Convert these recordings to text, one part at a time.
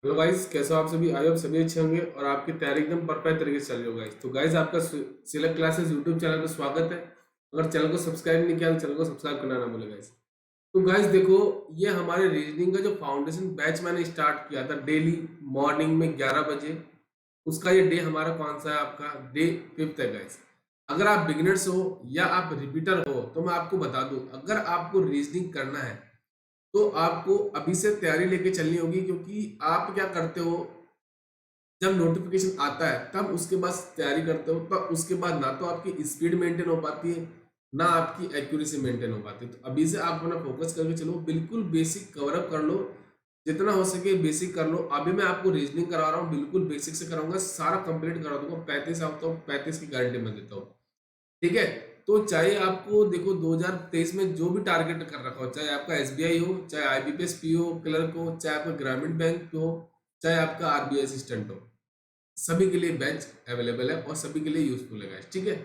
Hello guys, कैसे हो आप सभी। आई होप सभी अच्छे होंगे और आपकी तैयारी एकदम परफेक्ट तरीके से चल रही हो गाइस। तो गाइस, आपका सिलेक्ट क्लासेस यूट्यूब चैनल पर स्वागत है। अगर चैनल को सब्सक्राइब नहीं किया तो चैनल को सब्सक्राइब करना ना भूलें गाइस। तो गाइस देखो, ये हमारे रीजनिंग का जो फाउंडेशन बैच मैंने स्टार्ट किया था डेली मॉर्निंग में 11 बजे, उसका ये डे हमारा कौन सा है, आपका डे 5th है गाइस। अगर आप बिगिनर्स हो या आप रिपीटर हो तो मैं आपको बता दूं, अगर आपको रीजनिंग करना है तो आपको अभी से तैयारी लेके चलनी होगी, क्योंकि आप क्या करते हो, जब नोटिफिकेशन आता है तब उसके बाद तैयारी करते हो, तब उसके बाद ना तो आपकी स्पीड मेंटेन हो पाती है ना आपकी एक्यूरेसी मेंटेन हो पाती है। तो अभी से आप अपना फोकस करके चलो, बिल्कुल बेसिक कवर अप कर लो, जितना हो सके बेसिक कर लो। अभी मैं आपको रीजनिंग करा रहा हूँ, बिल्कुल बेसिक से कराऊंगा, सारा कंप्लीट करा दूंगा। 35 आप तो 35 की गारंटी मैं देता हूँ, ठीक है। तो चाहे आपको देखो 2023 में जो भी टारगेट कर रखा हो, चाहे आपका एसबीआई हो, चाहे आईबीपीएस पीओ क्लर्क हो, चाहे आपका ग्रामीण बैंक हो, चाहे आपका आरबीआई असिस्टेंट हो, सभी के लिए बेंच अवेलेबल है और सभी के लिए यूजफुल है गाइस, ठीक है।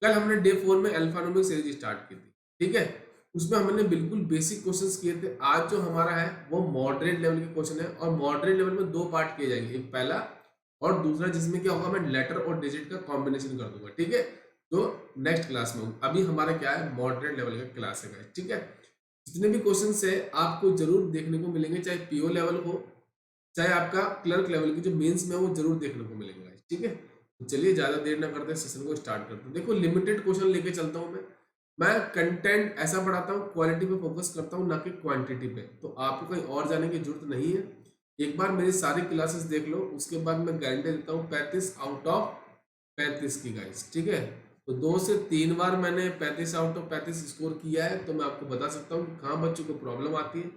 कल हमने डे 4 में अल्फान्यूमेरिक सीरीज स्टार्ट की थी, ठीक है। उसमें हमने बिल्कुल बेसिक क्वेश्चंस किए थे। आज जो हमारा है वो मॉडरेट लेवल के क्वेश्चन है, और मॉडरेट लेवल में दो पार्ट किए जाएंगे, एक पहला और दूसरा, जिसमें क्या होगा, मैं लेटर और डिजिट का कॉम्बिनेशन कर दूंगा, ठीक है। तो नेक्स्ट क्लास में अभी हमारा क्या है, मॉडरेट लेवल का क्लास है गाइस, ठीक है। जितने भी क्वेश्चन है आपको जरूर देखने को मिलेंगे, चाहे पीओ लेवल हो, चाहे आपका क्लर्क लेवल की जो मेंस में, वो जरूर देखने को मिलेंगे, ठीक है। तो चलिए ज्यादा देर ना करते सेशन को स्टार्ट करते हैं। देखो, लिमिटेड क्वेश्चन लेके चलता हूं मैं कंटेंट ऐसा पढ़ाता हूँ, क्वालिटी पे फोकस करता हूँ ना कि क्वांटिटी पे। तो आपको कहीं और जाने की जरूरत नहीं है, एक बार मेरी सारी क्लासेस देख लो, उसके बाद मैं गारंटी देता हूँ 35 आउट ऑफ 35 की गाइस, ठीक है। तो 2 से 3 बार मैंने 35 आउट ऑफ 35 स्कोर किया है, तो मैं आपको बता सकता हूँ कि कहाँ बच्चों को प्रॉब्लम आती है,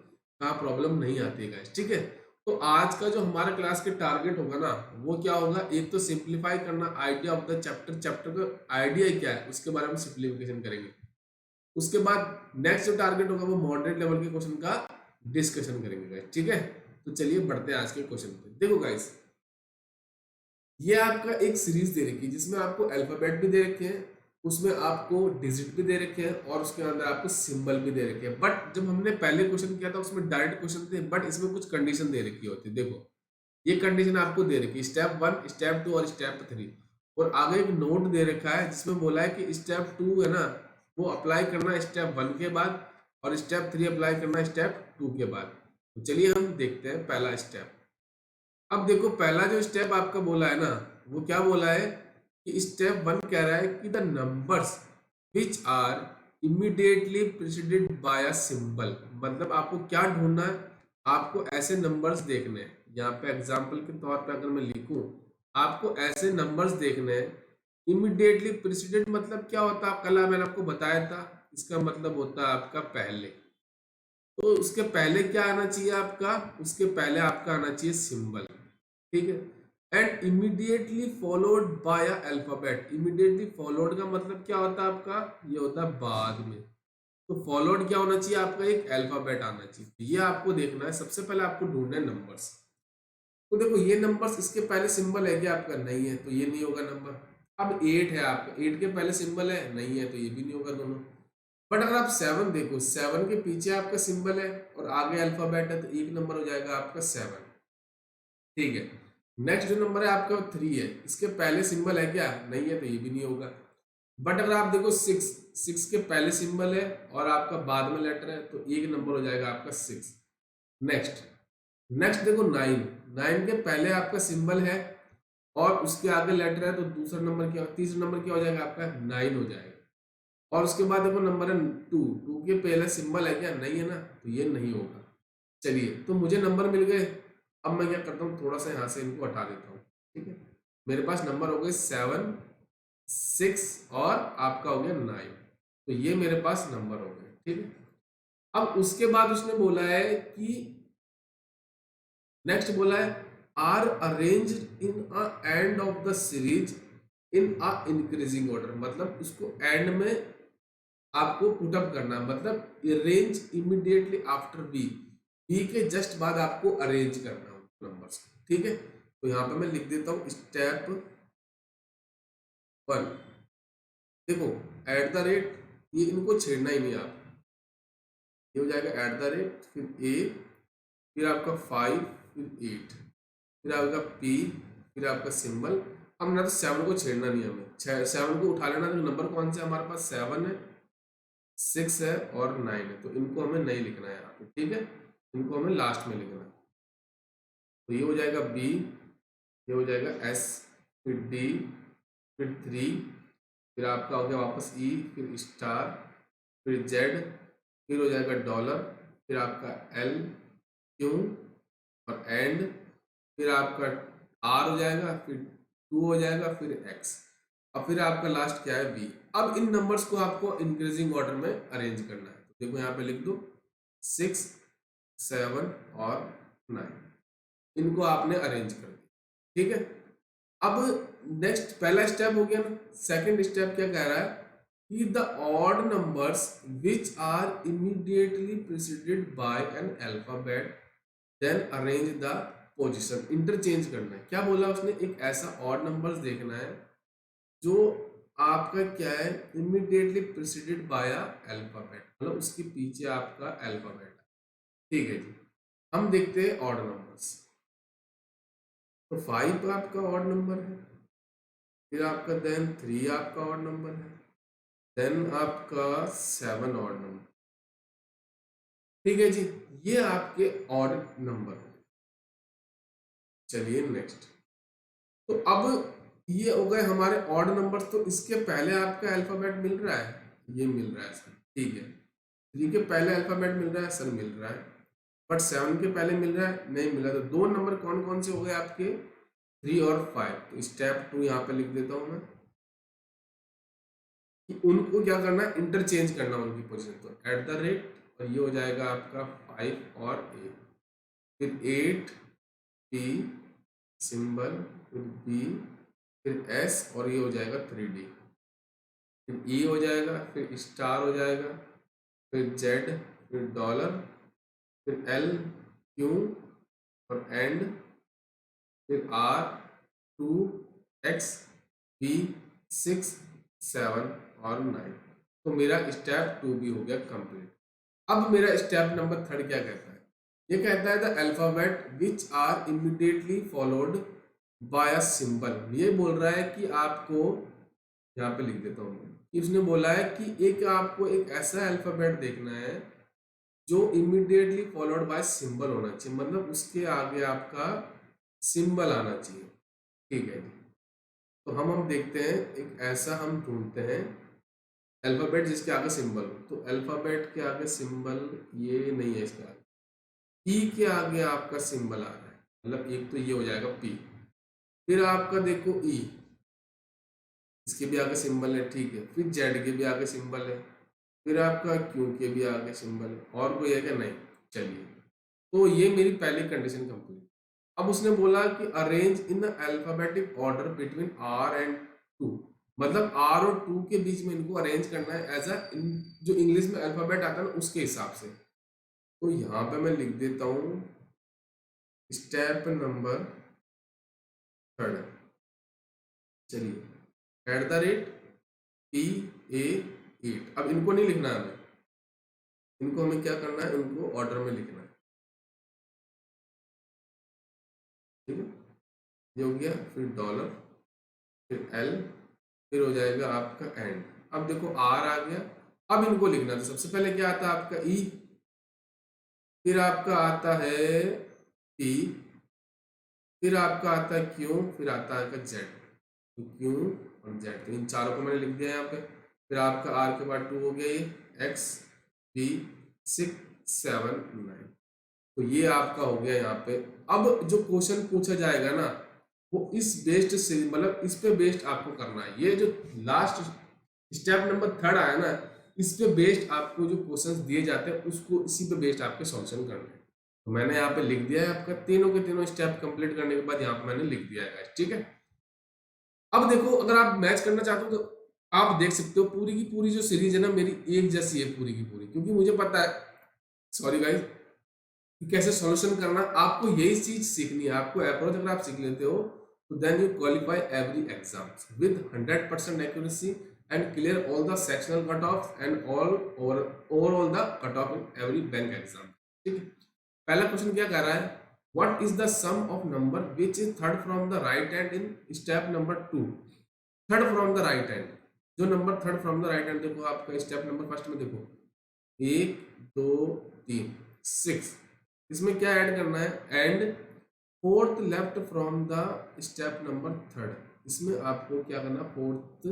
कहाँ प्रॉब्लम नहीं आती है गाइस, ठीक है। तो आज का जो हमारा क्लास के टारगेट होगा ना, वो क्या होगा, एक तो सिंप्लीफाई करना idea of the chapter, chapter का आइडिया क्या है उसके बारे में सिंप्लीफिकेशन करेंगे। उसके बाद नेक्स्ट जो टारगेट होगा वो मॉडरेट लेवल के क्वेश्चन का डिस्कशन करेंगे गाइस, ठीक है। तो चलिए बढ़ते हैं आज के क्वेश्चन पे। देखो गाइस, ये आपका एक सीरीज दे रखी है जिसमें आपको अल्फाबेट भी दे रखे हैं, उसमें आपको डिजिट भी दे रखे हैं, और उसके अंदर आपको सिंबल भी दे रखे हैं। बट जब हमने पहले क्वेश्चन किया था उसमें डायरेक्ट क्वेश्चन थे, बट इसमें कुछ कंडीशन दे रखी होती है। देखो, ये कंडीशन आपको दे रखी है, स्टेप 1, स्टेप 2 और स्टेप 3। और आगे एक नोट दे रखा है जिसमें बोला है कि स्टेप 2 है ना, वो अप्लाई करना है स्टेप 1 के बाद, और स्टेप 3 अप्लाई करना है स्टेप 2 के बाद। तो चलिए हम देखते हैं पहला स्टेप। अब देखो, पहला जो स्टेप आपका बोला है ना, वो क्या बोला है कि स्टेप 1 कह रहा है कि the numbers which are immediately preceded by a symbol. मतलब आपको क्या ढूंढना है, आपको ऐसे नंबर्स देखने हैं। यहाँ पे एग्जांपल के तौर पे अगर मैं लिखूं, आपको ऐसे नंबर्स देखने हैं इमीडिएटली प्रीसीडेड। मतलब क्या होता है, कल मैंने आपको बताया था, इसका मतलब होता है आपका पहले। तो उसके पहले क्या आना चाहिए आपका, उसके पहले आपका आना चाहिए सिंबल, ठीक है। And immediately followed bye alphabet. Immediately followed का मतलब क्या होता है आपका, ये होता है बाद में। तो फॉलोड क्या होना चाहिए आपका, एक अल्फाबेट आना चाहिए। तो ये आपको देखना है, सबसे पहले आपको ढूंढना है नंबर्स। तो देखो, ये नंबर्स इसके पहले सिंबल है क्या आपका, नहीं है, तो ये नहीं होगा नंबर। अब 8 है आपका, 8 के पहले सिंबल है, नहीं है, तो ये भी नहीं होगा दोनों। बट अगर आप 7 देखो, 7 के पीछे आपका सिंबल है और आगे अल्फाबेट है, तो एक नंबर हो जाएगा आपका 7, ठीक है। नेक्स्ट जो नंबर है आपका 3 है, इसके पहले सिंबल है क्या, नहीं है, तो ये भी नहीं होगा। बट अगर आप देखो 6 के पहले सिंबल है और आपका बाद में लेटर है, तो एक नंबर हो जाएगा आपका 6। नेक्स्ट नेक्स्ट देखो 9, 9 के पहले आपका सिंबल है और उसके आगे लेटर है, तो दूसरा नंबर क्या, तीसरा नंबर क्या हो जाएगा आपका, 9 हो जाएगा। और उसके बाद देखो नंबर है 2, 2 के पहले सिंबल है क्या, नहीं है ना, तो ये नहीं होगा। चलिए, तो मुझे नंबर मिल गए। अब मैं क्या करता हूँ, थोड़ा सा यहाँ से इनको हटा देता हूँ, ठीक है। मेरे पास नंबर हो गए 7, 6 और आपका हो गया 9। तो ये मेरे पास नंबर हो गए, ठीक है। अब उसके बाद उसने बोला है कि नेक्स्ट बोला है are arrange in a end of the series in a increasing order. मतलब उसको एंड में आपको पुट अप करना, मतलब arrange immediately after B, B के जस्ट बाद आपको अरेंज करना नंबर्स को, ठीक है। तो यहाँ पे मैं लिख देता हूँ स्टेप 1। देखो, एट द रेट, ये इनको छेड़ना ही नहीं आप, ये हो जाएगा एट द रेट, फिर ए, फिर आपका 5, फिर 8, फिर आपका पी, फिर आपका सिंबल। अब ना तो 7 को छेड़ना नहीं हमें, 7 को उठा लेना। तो नंबर कौन से हमारे पास 7 है, 6 है और 9 है, तो इनको हमें नहीं लिखना है यहाँ पे, ठीक है, इनको हमें लास्ट में लिखना है। तो ये हो जाएगा बी, ये हो जाएगा एस, फिर डी, फिर 3, फिर आपका हो गया वापस ई, फिर स्टार, फिर जेड, फिर हो जाएगा डॉलर, फिर आपका एल, क्यू और एंड, फिर आपका आर हो जाएगा, फिर 2 हो जाएगा, फिर एक्स, और फिर आपका लास्ट क्या है बी। अब इन नंबर्स को आपको इंक्रीजिंग ऑर्डर में अरेंज करना है। तो देखो यहाँ पे लिख दो 6, 7 और 9, इनको आपने अरेंज कर दिया, ठीक है। अब नेक्स्ट पहला स्टेप हो गया ना, सेकंड स्टेप क्या कह रहा है कि the odd numbers which are immediately preceded by an alphabet then arrange the position. Interchange करना है, क्या बोला उसने, एक ऐसा ऑड नंबर्स देखना है जो आपका क्या है इमीडिएटली प्रीसीडेड बाय अल्फाबेट, मतलब उसके पीछे आपका अल्फाबेट है, ठीक है जी। हम देखते हैं ऑड नंबर्स। तो 5 आपका ऑड नंबर है, फिर आपका देन 3 आपका ऑड नंबर है, देन आपका 7 ऑड नंबर, ठीक है जी। ये आपके ऑड नंबर है। चलिए नेक्स्ट। तो अब ये हो गए हमारे ऑड नंबर्स। तो इसके पहले आपका अल्फाबेट मिल रहा है, ये मिल रहा है सर, ठीक है। 3 के पहले अल्फाबेट मिल रहा है सर, मिल रहा है, बट 7 के पहले मिल रहा है, नहीं मिला। तो 2 नंबर कौन कौन से हो गए आपके, 3 और 5। तो स्टेप 2 यहाँ पे लिख देता हूँ मैं कि उनको क्या करना है, इंटरचेंज करना उनकी पोजीशन। तो एट द रेट, और ये हो जाएगा आपका 5 और 8, फिर 8 पी सिंबल, फिर बी, फिर एस, और ये हो जाएगा 3D, फिर ई हो जाएगा, फिर स्टार हो जाएगा, फिर जेड, फिर डॉलर, फिर एल, क्यू और एंड, फिर आर, 2, एक्स, बी, 6, 7 और 9। तो मेरा स्टेप 2 भी हो गया कंप्लीट। अब मेरा स्टेप नंबर 3 क्या कहता है, ये कहता है the alphabet which are immediately followed by a symbol. ये बोल रहा है कि आपको, यहाँ पे लिख देता हूँ मैं, कि उसने बोला है कि एक आपको एक ऐसा अल्फाबेट देखना है जो इमीडिएटली फॉलोड बाय सिंबल होना चाहिए, मतलब उसके आगे आपका सिंबल आना चाहिए, ठीक है जी। तो हम देखते हैं, एक ऐसा हम ढूंढते हैं अल्फाबेट जिसके आगे सिंबल हो। तो अल्फाबेट के आगे सिंबल ये नहीं है, इसके आगे ई के आगे आपका सिंबल आ रहा है, मतलब एक तो ये हो जाएगा पी, फिर आपका देखो ई, इसके भी आगे सिंबल है, ठीक है, फिर जेड के भी आगे सिंबल है, फिर आपका क्यू के भी आगे सिंबल है, और कोई है क्या, नहीं। चलिए, तो ये मेरी पहली कंडीशन कंप्लीट। अब उसने बोला कि arrange in alphabetic order between R and 2, मतलब आर और 2 के बीच में इनको अरेंज करना है एज अ, जो इंग्लिश में अल्फाबेट आता है ना उसके हिसाब से। तो यहाँ पे मैं लिख देता हूँ स्टेप नंबर 3। चलिए, at the rate P A 8। अब इनको नहीं लिखना है हमें, इनको हमें क्या करना है, इनको ऑर्डर में लिखना है, ठीक है। ये हो गया, फिर डॉलर, फिर एल, फिर हो जाएगा आपका एंड। अब देखो आर आ गया, अब इनको लिखना है। तो सबसे पहले क्या आता है आपका ई, फिर आपका आता है पी, फिर आपका आता है क्यू, फिर आता है जेड। तो क्यू और जेड, तो इन चारों को मैंने लिख दिया यहाँ पे। फिर आपका आर के बाद 2 हो गया, ये एक्स, बी, 6, 7, 9। तो ये आपका हो गया यहाँ पे। अब जो क्वेश्चन पूछा जाएगा ना, वो इस बेस्ड से, मतलब इस पे बेस्ड आपको करना है। ये जो लास्ट स्टेप नंबर 3 आया ना, इस पे बेस्ड आपको जो क्वेश्चंस दिए जाते हैं उसको इसी पे बेस्ड आपके सॉल्यूशन करना है। तो मैंने यहाँ पे लिख दिया है आपका, तीनों के तीनों स्टेप कंप्लीट करने के बाद यहाँ पे मैंने लिख दिया है, ठीक है। अब देखो, अगर आप मैच करना चाहते हो तो आप देख सकते हो पूरी की पूरी जो सीरीज है ना मेरी एक जैसी है पूरी की पूरी, क्योंकि मुझे पता है, सॉरी गाइस, कैसे सॉल्यूशन करना। आपको यही चीज सीखनी है, आपको अप्रोच अगर आप सीख लेते हो तो then you qualify every exam with 100% accuracy and clear all the sectional cut off and overall the cut off in every bank exam, ठीक है। पहला क्वेश्चन क्या कह रहा है what is the sum of number which is third from the right hand in step number 2। Third from the right hand, जो number third from the right hand, देखो आपका स्टेप नंबर फर्स्ट में देखो 1 2 3 6, इसमें क्या ऐड करना है, and fourth left from the step number third, इसमें आपको क्या करना, फोर्थ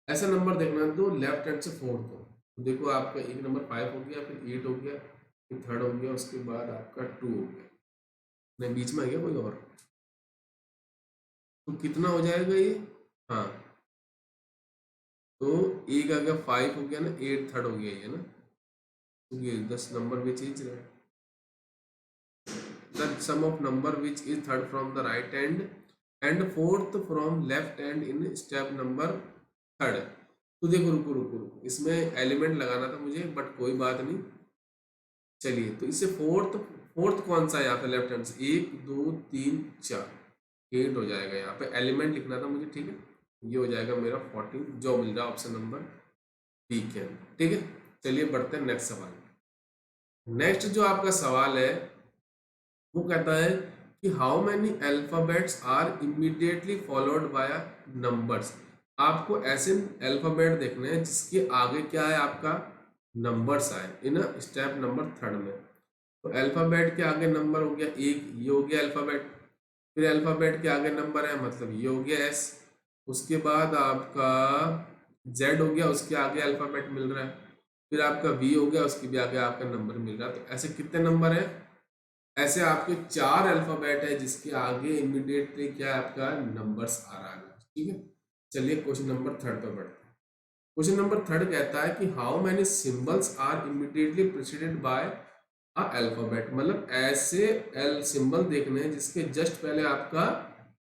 ऐसा नंबर देखना है तो लेफ्ट हैंड से फोर्थ हो। तो देखो आपका एक नंबर 5 हो गया, फिर 8 हो गया, फिर थर्ड हो गया, उसके बाद आपका 2 हो गया, नहीं बीच में आ गया कोई और, तो कितना हो जाएगा ये, हाँ तो एक आ गया 5 हो गया ना, 8 थर्ड हो गया ये ना, तो ये 10 नंबर में चेंज रहा है। The sum of number which is third from the right hand and fourth from left hand in step number third। तो देखो रुको रुको रुको, इसमें एलिमेंट लगाना था मुझे, बट कोई बात नहीं, चलिए तो इससे फोर्थ, फोर्थ कौन सा है यहाँ पे लेफ्ट हैंड से, 1 2 3 4, 8 हो जाएगा, यहाँ पे एलिमेंट लिखना था मुझे, ठीक है, ये हो जाएगा मेरा 14, जो मिल रहा है ऑप्शन नंबर बी के अंदर, ठीक है। चलिए बढ़ते हैं नेक्स्ट सवाल। नेक्स्ट जो आपका सवाल है वो कहता है कि how many alphabets are immediately followed by numbers. आपको ऐसे अल्फाबेट देखने हैं जिसके आगे क्या है, आपका नंबर्स आए इन स्टेप नंबर थर्ड में। तो अल्फाबेट के आगे नंबर हो गया एक, ये हो गया अल्फाबेट, फिर अल्फाबेट के आगे नंबर है मतलब ये हो गया एस, उसके बाद आपका जेड हो गया, उसके आगे अल्फाबेट मिल रहा है, फिर आपका वी हो गया, उसके भी आगे आपका नंबर मिल रहा है। तो ऐसे कितने नंबर है, ऐसे आपके 4 अल्फाबेट है जिसके आगे इमीडिएटली क्या है, आपका नंबर्स आ रहा है, ठीक है। चलिए क्वेश्चन नंबर थर्ड पर बढ़ते हैं। क्वेश्चन नंबर थर्ड कहता है कि how many symbols are immediately preceded by a alphabet, मतलब ऐसे एल सिंबल देखने हैं जिसके जस्ट पहले आपका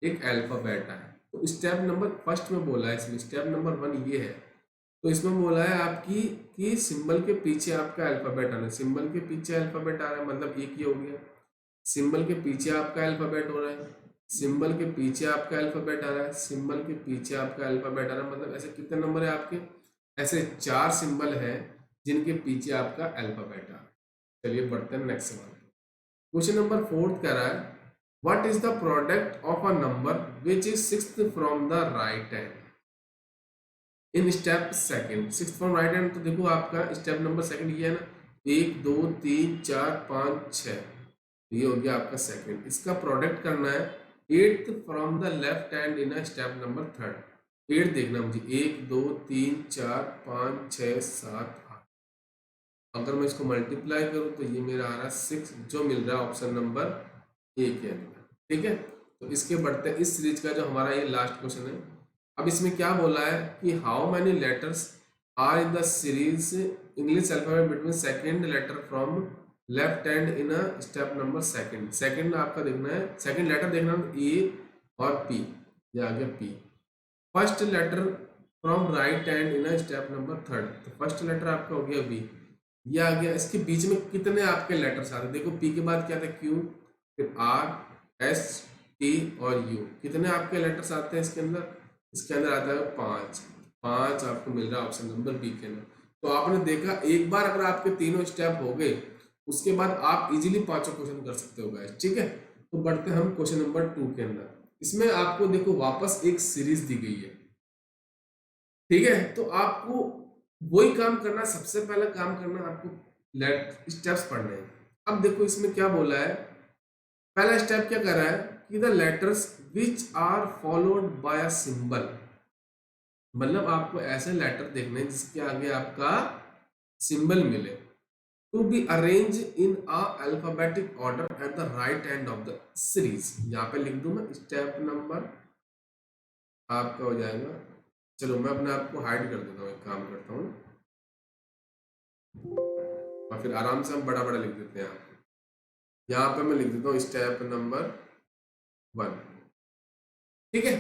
एक अल्फाबेट है। तो स्टेप नंबर फर्स्ट में बोला है, इसमें स्टेप नंबर 1 ये है, तो इसमें बोला है आपकी कि सिंबल के पीछे आपका अल्फाबेट आना है, सिंबल के पीछे अल्फाबेट आ रहा है मतलब एक ही हो गया, सिंबल के पीछे आपका अल्फाबेट हो रहा है, सिंबल के पीछे आपका अल्फाबेट आ रहा है, सिंबल के पीछे आपका अल्फाबेट आ रहा है, मतलब ऐसे कितने नंबर है आपके, ऐसे 4 सिंबल है जिनके पीछे आपका अल्फाबेट आ रहा है। चलिए बढ़ते हैं नेक्स्ट सवाल। क्वेश्चन नंबर 4 कह रहा है what is the product of a number which is sixth from the right hand in step second. Sixth from right hand, तो देखो आपका स्टेप नंबर सेकंड ये है ना, 1 2 3 4 5 6, ये हो गया आपका सेकंड, इसका प्रोडक्ट करना है eighth from the left hand in step number third. 8 देखना मुझे, 1 2 3 4 5 6 7 8, अगर मैं इसको मल्टीप्लाई करूं तो ये मेरा आ रहा है 6, जो मिल रहा है ऑप्शन नंबर ए के अंदर, ठीक है। तो इसके बढ़ते इस सीरीज का जो हमारा ये लास्ट क्वेश्चन है। अब इसमें क्या बोला है कि how many letters are in the series English alphabet between second letter from left hand in step number second. Second आपका देखना है, सेकंड लेटर देखना है ए और पी, ये आ गया P. First letter from right hand in step number third, तो फर्स्ट लेटर आपका हो गया बी, ये आ गया। इसके बीच में कितने आपके लेटर्स आते हैं, देखो पी के बाद क्या था क्यू, फिर आर एस टी और यू, कितने आपके लेटर्स आते हैं इसके अंदर, इसके अंदर आता है 5, 5 आपको मिल रहा है ऑप्शन नंबर बी के अंदर। तो आपने देखा एक बार अगर आपके तीनों स्टेप हो गए उसके बाद आप इजीली 5 क्वेश्चन कर सकते हो गाइस, ठीक है। तो बढ़ते हम क्वेश्चन नंबर 2 के अंदर। इसमें आपको देखो वापस एक सीरीज दी गई है, ठीक है। तो आपको वही काम करना, सबसे पहला काम करना आपको स्टेप्स पढ़ने हैं। अब देखो इसमें क्या बोला है, पहला स्टेप क्या कर रहा है कि the letters which are followed by a symbol, मतलब आपको ऐसे लेटर देखने हैं जिसके आगे आपका सिंबल मिले, to be arrange in a alphabetic order at the right end of the series. यहाँ पे लिख दूं मैं, स्टेप नंबर आपका हो जाएगा, चलो मैं अपने आप को हाइड कर देता हूँ, एक काम करता हूँ और फिर आराम से हम बड़ा बड़ा लिख देते हैं। यहाँ पे मैं लिख देता हूँ स्टेप नंबर 1, ठीक है।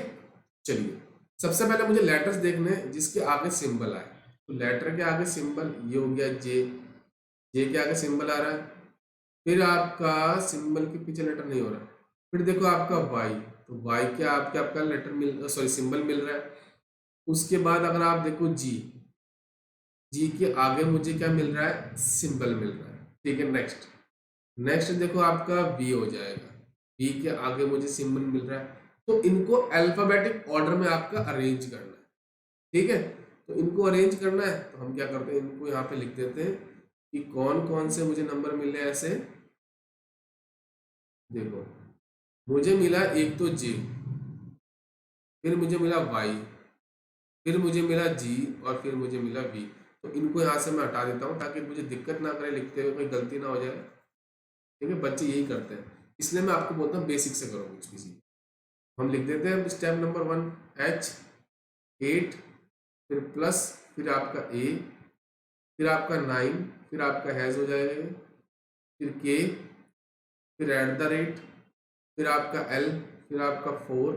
चलिए सबसे पहले मुझे लेटर्स देखने हैं जिसके आगे सिंबल आए, तो लेटर के आगे सिंबल ये हो गया जे, जे के आगे सिंबल आ रहा है, फिर आपका सिंबल के पीछे लेटर नहीं हो रहा, फिर देखो आपका वाई, तो वाई के आपका लेटर सॉरी सिंबल मिल रहा है। उसके बाद अगर आप देखो जी, जी के आगे मुझे क्या मिल रहा है, सिंबल मिल रहा है, ठीक है। नेक्स्ट नेक्स्ट देखो आपका वी हो जाएगा, बी के आगे मुझे सिंबल मिल रहा है, तो इनको अल्फाबेटिक ऑर्डर में आपका अरेंज करना है, ठीक है। तो इनको अरेंज करना है तो हम क्या करते हैं, इनको यहाँ पे लिख देते हैं कि कौन कौन से मुझे नंबर मिले। ऐसे देखो, मुझे मिला एक तो जे, फिर मुझे मिला वाई, फिर मुझे मिला जी, और फिर मुझे मिला वी। तो इनको यहाँ से मैं हटा देता हूँ ताकि मुझे दिक्कत ना करे लिखते हुए, कोई गलती ना हो जाए, ठीक है। बच्चे यही करते हैं, इसलिए मैं आपको बोलता हूँ बेसिक से करो कुछ भी चीज़। हम लिख देते हैं स्टेप नंबर 1 H 8, फिर प्लस, फिर आपका A, फिर आपका 9, फिर आपका हैज हो जाएगा, फिर K, फिर एट द रेट, फिर आपका L, फिर आपका 4,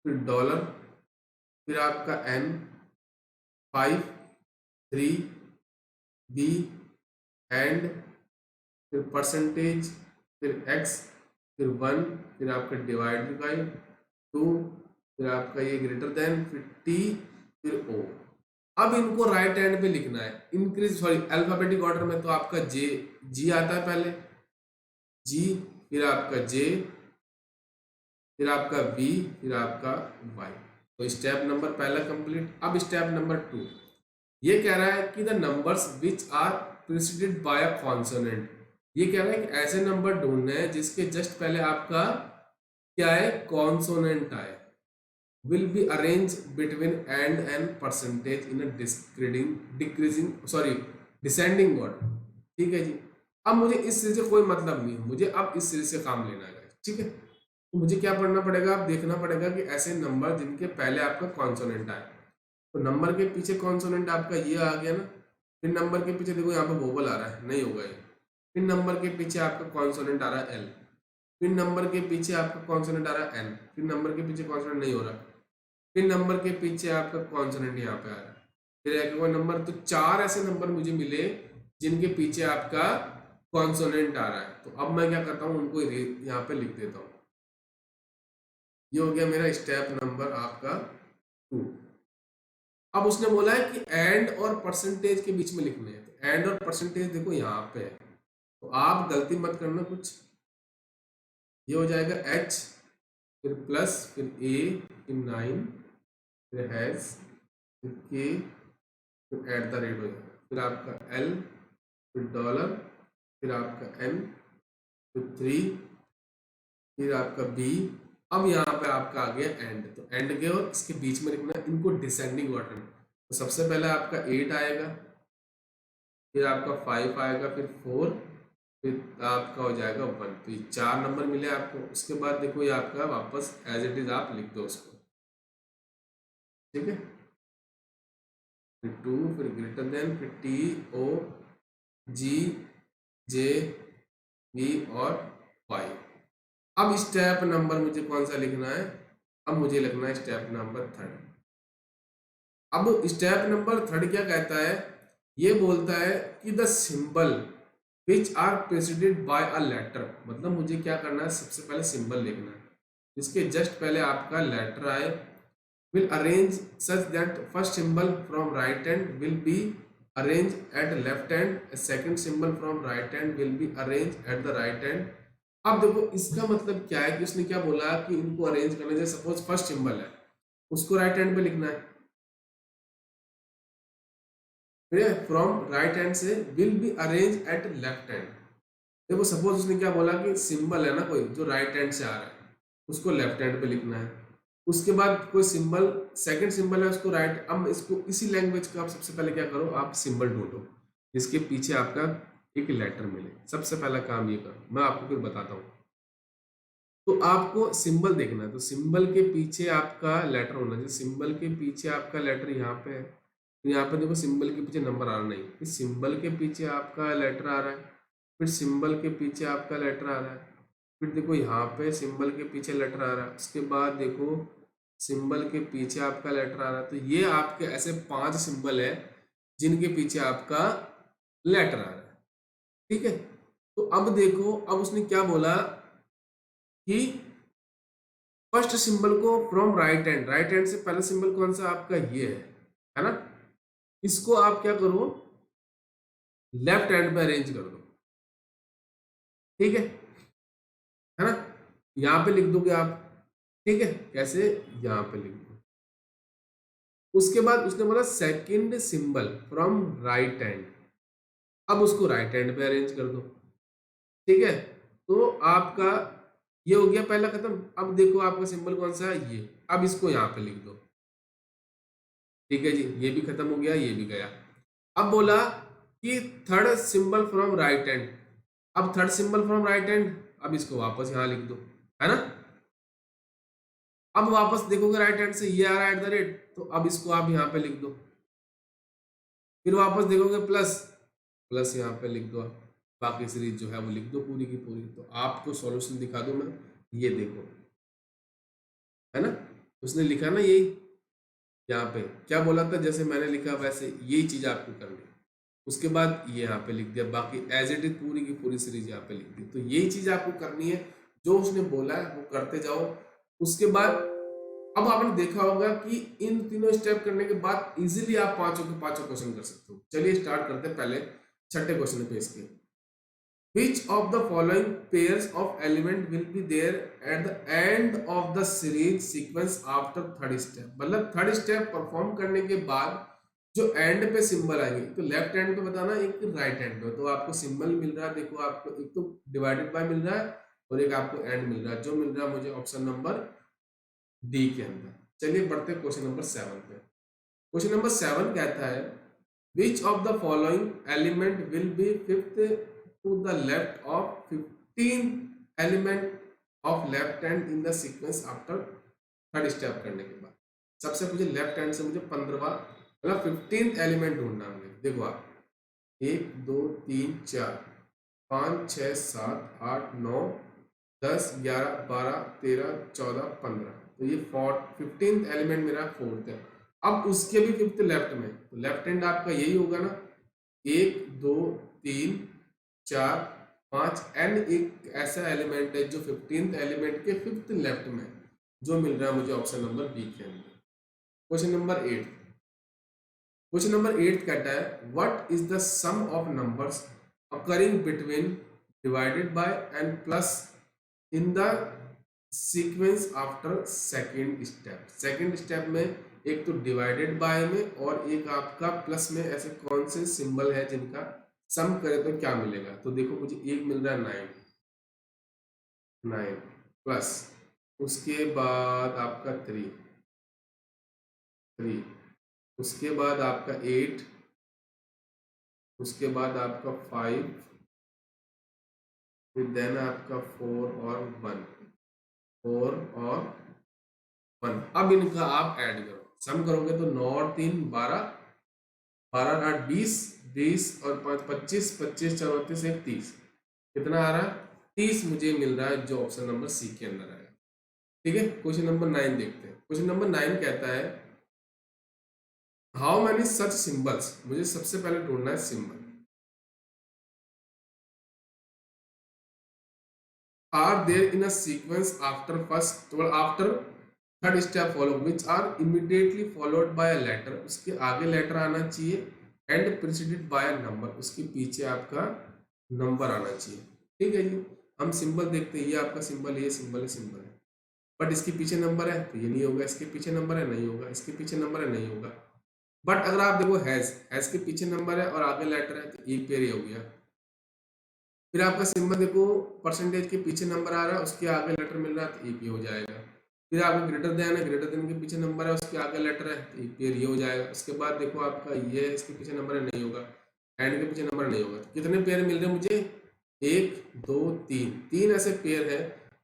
फिर डॉलर, फिर आपका N 5, 3, B, एंड, फिर परसेंटेज, फिर X, फिर 1, फिर आपका डिवाइड बाई 2, फिर आपका ये ग्रेटर देन, फिर T, फिर O। अब इनको राइट हैंड पे लिखना है, इंक्रीज सॉरी अल्फाबेटिक ऑर्डर में। तो आपका जी आता है पहले, जी, फिर आपका J, फिर आपका V, फिर आपका Y। तो स्टेप नंबर पहला कंप्लीट। अब स्टेप नंबर 2 ये कह रहा है कि the numbers which are preceded by a consonant. ये कह रहा है कि ऐसे नंबर ढूंढने हैं जिसके जस्ट पहले आपका क्या है, कॉन्सोनेंट आए। Will be arrange between and percentage in a decreasing sorry descending order, ठीक है जी। अब मुझे इस सीरीज से कोई मतलब नहीं है, मुझे अब इस सीरीज से काम लेना है, ठीक है। तो मुझे क्या पढ़ना पड़ेगा, अब देखना पड़ेगा कि ऐसे नंबर जिनके पहले आपका कॉन्सोनेंट आए। तो नंबर के पीछे कॉन्सोनेंट आपका ये आ गया ना, फिर नंबर के पीछे देखो यहाँ पे वोवल आ रहा है, नहीं होगा ये। फिर नंबर के पीछे आपका कॉन्सोनेंट आ रहा है एल, फिर नंबर के पीछे आपका कॉन्सोनेंट आ रहा है एन, फिर नंबर के पीछे कॉन्सोनेंट नहीं हो रहा, फिर नंबर के पीछे आपका कॉन्सोनेंट यहाँ पे आ रहा है, फिर एक और नंबर। तो 4 ऐसे नंबर मुझे मिले जिनके पीछे आपका कॉन्सोनेंट आ रहा है। तो अब मैं क्या करता हूँ, उनको यहाँ पे लिख देता हूँ। ये हो गया मेरा स्टेप नंबर आपका 2। अब उसने बोला है कि एंड और परसेंटेज के बीच में लिखने हैं, तो एंड और परसेंटेज देखो यहाँ पे है, तो आप गलती मत करना कुछ। ये हो जाएगा H, फिर प्लस, फिर A, फिर 9, फिर हैज, फिर K, फिर एट द रेट हो जाएगा, फिर आपका L, फिर डॉलर, फिर आपका N, फिर 3, फिर आपका B। अब यहाँ पे आपका आ गया एंड, तो एंड के और इसके बीच में लिखना है इनको डिसेंडिंग ऑर्डर में। तो सबसे पहले आपका 8 आएगा, फिर आपका 5 आएगा, फिर 4, फिर आपका हो जाएगा 1। तो ये 4 नंबर मिले आपको। उसके बाद देखो ये आपका वापस एज इट इज आप लिख दो उसको, ठीक है। फिर 2, फिर ग्रेटर देन, फिर T O G J V और Y। अब स्टेप नंबर मुझे कौन सा लिखना है, अब मुझे लिखना है स्टेप नंबर 3। अब स्टेप नंबर 3 क्या कहता है, ये बोलता है कि the symbol which are preceded by a letter. मतलब मुझे क्या करना है, सबसे पहले सिंबल लिखना है जिसके जस्ट पहले आपका लेटर आए। Will arrange such that first symbol from right hand will be arrange eight left hand, second symbol from right hand will be arrange eight the right hand. अब देखो इसका मतलब क्या है कि उसने क्या बोला कि इनको अरेंज करना है। सपोज फर्स्ट सिंबल है, उसको राइट हैंड पे लिखना है, फ्रॉम राइट हैंड से will be arrange eight left hand. देखो सपोज उसने क्या बोला कि सिंबल है ना कोई जो राइट हैंड से आ रहा है, उसको लेफ्ट हैंड पे लिखना है। उसके बाद कोई सिंबल, सेकंड सिंबल है उसको राइट। अब इसको इसी लैंग्वेज का आप सबसे पहले क्या करो, आप सिंबल ढूंढो जिसके पीछे आपका एक लेटर मिले। सबसे पहला काम ये करो, मैं आपको फिर बताता हूँ। तो आपको सिंबल देखना है, तो सिंबल के पीछे आपका लेटर होना चाहिए। सिंबल के पीछे आपका लेटर यहाँ पे है, तो यहाँ पे देखो सिंबल के पीछे नंबर आ रहा नहीं, फिर सिंबल के पीछे आपका लेटर आ रहा है, फिर सिंबल के पीछे आपका लेटर आ रहा है, फिर देखो यहाँ पे सिंबल के पीछे लेटर आ रहा है, उसके बाद देखो सिंबल के पीछे आपका लेटर आ रहा है। तो ये आपके ऐसे 5 सिंबल है जिनके पीछे आपका लेटर आ रहा है, ठीक है। तो अब देखो, अब उसने क्या बोला कि फर्स्ट सिंबल को from right hand, right hand से पहला सिंबल कौन सा आपका ये है ना, इसको आप क्या करो, लेफ्ट हैंड पे अरेंज कर दो, ठीक है ना। यहाँ पे लिख दोगे आप, ठीक है, कैसे, यहाँ पे लिख दो। उसके बाद उसने बोला second symbol from right hand, अब उसको राइट हैंड पे अरेंज कर दो, ठीक है। तो आपका ये हो गया पहला खत्म। अब देखो आपका सिंबल कौन सा है, ये, अब इसको यहाँ पे लिख दो, ठीक है जी, ये भी खत्म हो गया, ये भी गया। अब बोला कि third symbol from right hand, अब third symbol from right hand, अब इसको वापस यहाँ लिख दो, है ना। अब वापस देखोगे राइट हैंड से ये आ रहा है @ तो अब इसको आप यहाँ पे लिख दो, फिर वापस देखोगे प्लस, प्लस यहाँ पे लिख दो, बाकी सीरीज जो है वो लिख दो पूरी की पूरी। तो आपको सॉल्यूशन दिखा दूं मैं, ये देखो, है ना, उसने लिखा ना यही, यहाँ पे क्या बोला था, जैसे मैंने लिखा वैसे यही चीज आपको करनी है। उसके बाद ये यहाँ पे लिख दिया, बाकी एज इट इज पूरी की पूरी सीरीज यहाँ पे लिख दी। तो यही चीज आपको करनी है, जो उसने बोला है वो करते जाओ। उसके बाद अब आपने देखा होगा कि इन तीनों स्टेप करने के बाद इजीली आप पांचों के पांचों क्वेश्चन कर सकते हो। चलिए स्टार्ट करते हैं पहले छठे क्वेश्चन पे इसके। Which of the following pairs of element will be there at the end of the series sequence after third step? मतलब थर्ड स्टेप परफॉर्म करने के बाद जो एंड पे सिंबल आएंगे, तो लेफ्ट हैंड पे बताना, एक राइट हैंड पे। तो आपको सिंबल मिल रहा है, देखो आपको एक तो डिवाइडेड बाय मिल रहा है और एक आपको एंड मिल रहा है, जो मिल रहा है मुझे ऑप्शन नंबर डी के अंदर। चलिए बढ़ते हैं क्वेश्चन नंबर 7 पे। क्वेश्चन नंबर 7 कहता है which of the following element will be fifth to the left of 15 element of left hand in the sequence after third step करने के बाद। सबसे मुझे लेफ्ट हैंड से मुझे 15वां मतलब 15th एलिमेंट ढूंढना है मुझे। देखो आप 1 2 3 4 5 6 7 8 9 10 11 12 13 14 15, तो ये 15th एलिमेंट मेरा फोर्थ है। अब उसके भी फिफ्थ लेफ्ट में, तो लेफ्ट हैंड आपका यही होगा ना, 1 2 3 4 5 एंड एक ऐसा एलिमेंट है जो 15th एलिमेंट के फिफ्थ लेफ्ट में, जो मिल रहा है मुझे ऑप्शन नंबर बी के अंदर। क्वेश्चन नंबर 8, क्वेश्चन नंबर 8 कहता है what is the sum of numbers occurring between divided by and plus in the sequence after second step. Second step में एक तो डिवाइडेड बाय में और एक आपका प्लस में, ऐसे कौन से सिंबल है जिनका सम करे तो क्या मिलेगा। तो देखो मुझे एक मिल रहा है 9 प्लस, उसके बाद आपका 3, उसके बाद आपका 8, उसके बाद आपका 5, फिर देन आपका 4 और 1, 4 और 1। अब इनका आप ऐड करो, सम करोगे तो 9 और 3 12, 12 8 20, 20 और 5 25, 25 4 29 1 30, कितना आ रहा है 30 मुझे मिल रहा है, जो ऑप्शन नंबर सी के अंदर आएगा। ठीक है, क्वेश्चन नंबर 9 देखते हैं। क्वेश्चन नंबर 9 कहता है हाउ मैनी सच सिंबल्स, मुझे सबसे पहले ढूंढना है symbol, are there in a sequence after first after third step follow which are immediately followed by a letter, उसके आगे लेटर आना चाहिए, and preceded by a number, उसके पीछे आपका नंबर आना चाहिए। ठीक है जी, हम सिंबल देखते हैं, ये आपका सिंबल है, ये सिंबल है, सिंबल है, बट इसके पीछे नंबर है तो ये नहीं होगा, इसके पीछे नंबर है नहीं होगा, इसके पीछे नंबर है नहीं होगा। बट अगर आप देखो हैज के पीछे नंबर है और आगे लेटर है, तो एक पेयर ही हो गया। फिर आपका सिंबल देखो परसेंटेज के पीछे नंबर आ रहा है, उसके आगे लेटर मिल रहा है, तो एक ही हो जाएगा। फिर आपका ग्रेटर देन है, ग्रेटर देन के पीछे नंबर है, उसके आगे लेटर है, तो एक पेयर ये हो जाएगा। उसके बाद देखो आपका ये है, इसके पीछे नंबर है नहीं होगा, एंड के पीछे नंबर नहीं होगा। तो कितने पेयर मिल रहे हैं मुझे, 1 2 3, तीन ऐसे पेयर है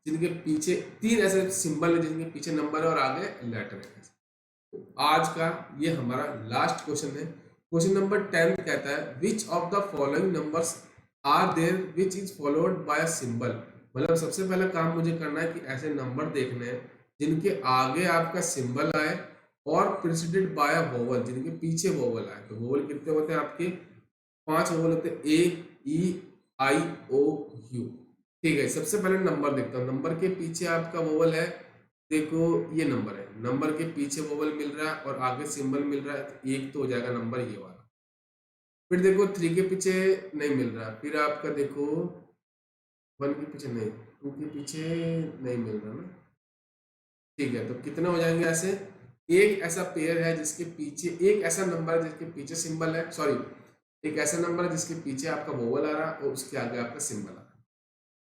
जिनके पीछे, तीन ऐसे सिंबल है जिनके पीछे नंबर है और आगे लेटर है। तो आज का ये हमारा लास्ट क्वेश्चन है। क्वेश्चन नंबर 10 कहता है which of the following numbers are there which is followed by a symbol. मतलब सबसे पहला काम मुझे करना है कि ऐसे नंबर देखने हैं जिनके आगे आपका सिंबल आए और प्रिसीडेड बाय अ वोवल, जिनके पीछे वोवल आए। तो वोवल कितने होते हैं आपके, 5 वोवल होते हैं, ए ई आई ओ यू। ठीक है, सबसे पहले नंबर देखता हूँ, नंबर के पीछे आपका वोवल है, देखो ये नंबर है, नंबर के पीछे वोवल मिल रहा है और आगे सिंबल मिल रहा है, तो एक तो हो जाएगा नंबर ये वाला। फिर देखो 3 के पीछे नहीं मिल रहा, फिर आपका देखो 1 के पीछे नहीं, उनके पीछे नहीं मिल रहा ना, ठीक है। तो कितने हो जाएंगे ऐसे, एक ऐसा पेयर है जिसके पीछे, एक ऐसा नंबर है जिसके पीछे सिंबल है, सॉरी, एक ऐसा नंबर है जिसके पीछे आपका वोवल आ रहा है और उसके आगे आपका सिंबल आ रहा है।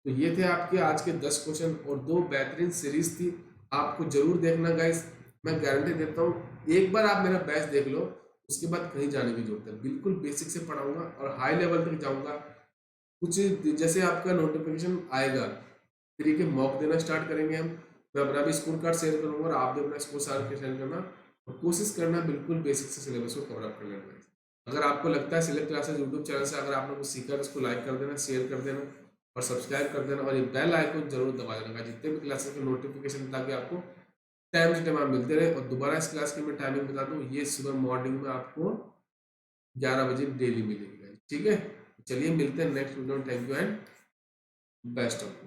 तो ये थे आपके आज के 10 क्वेश्चन और 2 बेहतरीन सीरीज थी, आपको जरूर देखना गाइस। मैं गारंटी देता हूँ एक बार आप मेरा बैच देख लो, उसके बाद कहीं जाने की जरूरत है, बिल्कुल बेसिक से पढ़ाऊंगा और हाई लेवल तक जाऊंगा। कुछ जैसे आपका नोटिफिकेशन आएगा, फ्री के मॉक देना स्टार्ट करेंगे हम, मैं अपना भी स्कोर कार्ड शेयर करूंगा और आप भी अपना स्कोर कार्ड शेयर करना और कोशिश करना बिल्कुल बेसिक से सिलेबस को कवर अप कर लेना। अगर आपको लगता है सिलेक्ट क्लासेस यूट्यूब चैनल से अगर आपने कुछ सीखा तो उसको लाइक कर देना, शेयर कर देना और सब्सक्राइब कर देना और ये बेल आइकन जरूर दबा देना जितने भी क्लासेस के नोटिफिकेशन, ताकि आपको टाइम से टाइम आप मिलते रहे। और दोबारा इस क्लास की मैं टाइमिंग बता दूं, ये सुबह मॉर्निंग में आपको 11 बजे डेली मिलेगी, ठीक है। चलिए मिलते हैं नेक्स्ट वीडियो में, thank you and best of.